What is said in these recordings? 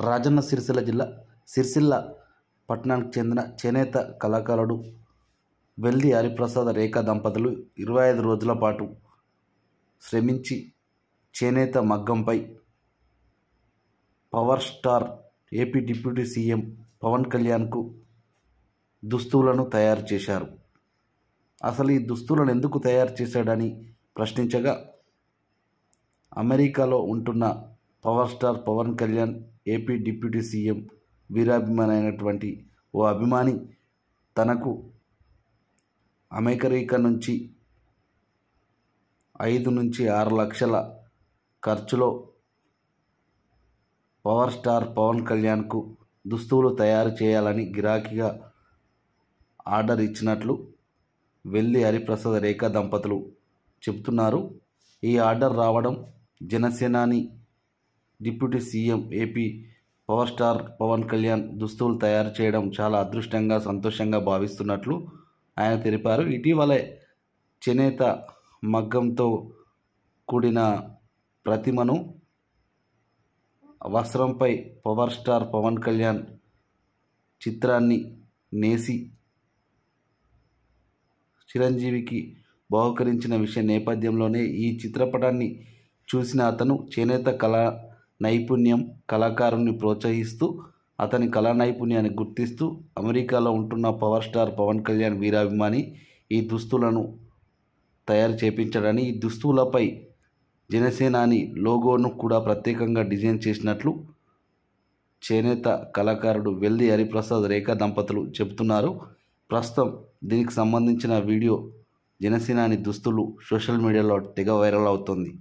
రాజన్న సిరిసిల్ల జిల్లా సిరిసిల్ల పట్టణానికి చెందిన చేనేత కళాకారుడు వెల్ది హరిప్రసాద్ రేఖా దంపతులు 25 రోజుల పాటు శ్రమించి చేనేత మగ్గంపై power star AP deputy CM Pawan కళ్యాణ్కు దుస్తులను తయారు చేశారు. అసలు ఈ దుస్తులను ఎందుకు తయారు చేశాడని ప్రశ్నించగా, అమెరికాలో ఉంటున్న power star Pawan Kalyan AP deputy CM వీరాభిమాని అయినటువంటి ఓ అభిమాని తనకు అమెరికా నుంచి 5 నుంచి 6 లక్షల ఖర్చులో పవర్ స్టార్ పవన్ కళ్యాణ్కు దుస్తులు తయారు చేయాలని గిరాకీగా ఆర్డర్ ఇచ్చినట్లు వెల్ది హరిప్రసాద్ రేఖా దంపతులు చెబుతున్నారు. ఈ ఆర్డర్ రావడం జనసేనాని deputy CM AP power star Pawan Kalyan దుస్తులు తయారు చేయడం చాలా అదృష్టంగా సంతోషంగా భావిస్తున్నట్లు ఆయన తెలిపారు. ఇటీవలే చేనేత మగ్గంతో కూడిన ప్రతిమను వస్త్రంపై పవర్ స్టార్ పవన్ కళ్యాణ్ చిత్రాన్ని నేసి చిరంజీవికి బహుకరించిన విషయం నేపథ్యంలోనే ఈ చిత్రపటాన్ని చూసిన అతను చేనేత కళా నైపుణ్యం కళాకారుని ప్రోత్సహిస్తూ అతని కళా నైపుణ్యాన్ని గుర్తిస్తూ అమెరికాలో ఉంటున్న పవర్ స్టార్ పవన్ కళ్యాణ్ వీరాభిమాని ఈ దుస్తులను తయారు చేపించాడని, ఈ దుస్తులపై జనసేనాని లోగోను కూడా ప్రత్యేకంగా డిజైన్ చేసినట్లు చేనేత కళాకారుడు వెల్ది హరిప్రసాద్ రేఖా దంపతులు చెబుతున్నారు. ప్రస్తుతం దీనికి సంబంధించిన వీడియో జనసేనాని దుస్తులు సోషల్ మీడియాలో తెగ వైరల్ అవుతుంది.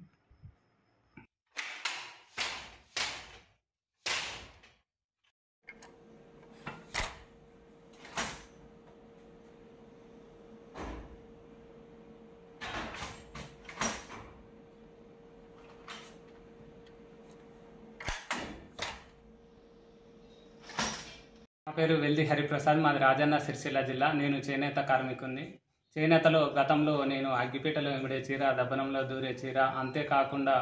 నా పేరు వెల్ది హరిప్రసాద్. మాది రాజన్న సిరిసిల్ల జిల్లా. నేను చేనేత కార్మికుడిని. చేనేతలో గతంలో నేను అగ్గిపీటలో ఎమిడే చీర, దబ్బనంలో దూరే చీర, అంతేకాకుండా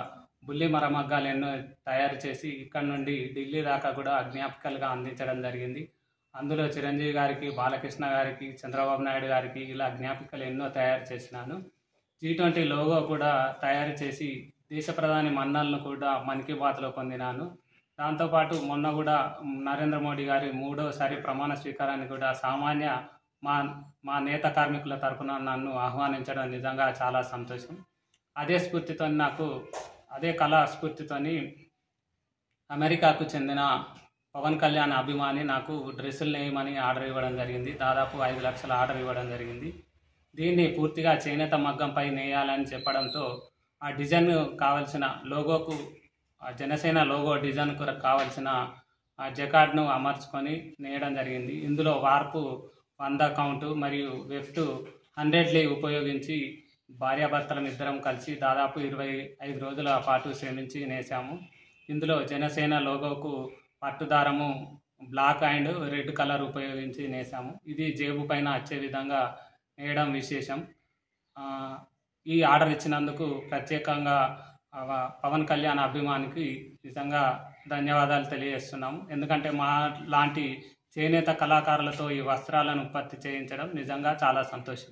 బుల్లి మరమగ్గాలు ఎన్నో తయారు చేసి ఇక్కడ నుండి ఢిల్లీ దాకా కూడా జ్ఞాపకాలుగా అందించడం జరిగింది. అందులో చిరంజీవి గారికి, బాలకృష్ణ గారికి, చంద్రబాబు నాయుడు గారికి ఇలా జ్ఞాపికలు ఎన్నో తయారు చేసినాను. G20 లోగో కూడా తయారు చేసి దేశ ప్రధాని మన్నలను కూడా మన్ కీ బాత్లో పొందినాను. దాంతోపాటు మొన్న కూడా నరేంద్ర మోడీ గారి 3వసారి ప్రమాణ స్వీకారాన్ని కూడా సామాన్య మా నేత కార్మికుల తరఫున నన్ను ఆహ్వానించడం నిజంగా చాలా సంతోషం. అదే కళా స్ఫూర్తితోని అమెరికాకు చెందిన పవన్ కళ్యాణ్ అభిమాని నాకు డ్రెస్సులు నేయమని ఆర్డర్ ఇవ్వడం జరిగింది. దాదాపు 5 లక్షల ఆర్డర్ ఇవ్వడం జరిగింది. దీన్ని పూర్తిగా చేనేత మగ్గంపై నేయాలని చెప్పడంతో ఆ డిజైన్ కావాల్సిన లోగోకు, జనసేన లోగో డిజైన్కు కావాల్సిన జకార్డ్ను అమర్చుకొని నేయడం జరిగింది. ఇందులో వార్పు 100 కౌంటు మరియు వెఫ్ట్ 100 లీ ఉపయోగించి భార్యాభర్తలం ఇద్దరం కలిసి దాదాపు 25 రోజుల పాటు శ్రమించి నేసాము. ఇందులో జనసేన లోగోకు పట్టుదారము బ్లాక్ అండ్ రెడ్ కలర్ ఉపయోగించి నేసాము. ఇది జేబు పైన వచ్చే విధంగా నేయడం విశేషం. ఈ ఆర్డర్ ఇచ్చినందుకు ప్రత్యేకంగా పవన్ కళ్యాణ్ అభిమానికి నిజంగా ధన్యవాదాలు తెలియజేస్తున్నాము. ఎందుకంటే మా లాంటి చేనేత కళాకారులతో ఈ వస్త్రాలను ఉత్పత్తి చేయించడం నిజంగా చాలా సంతోషం.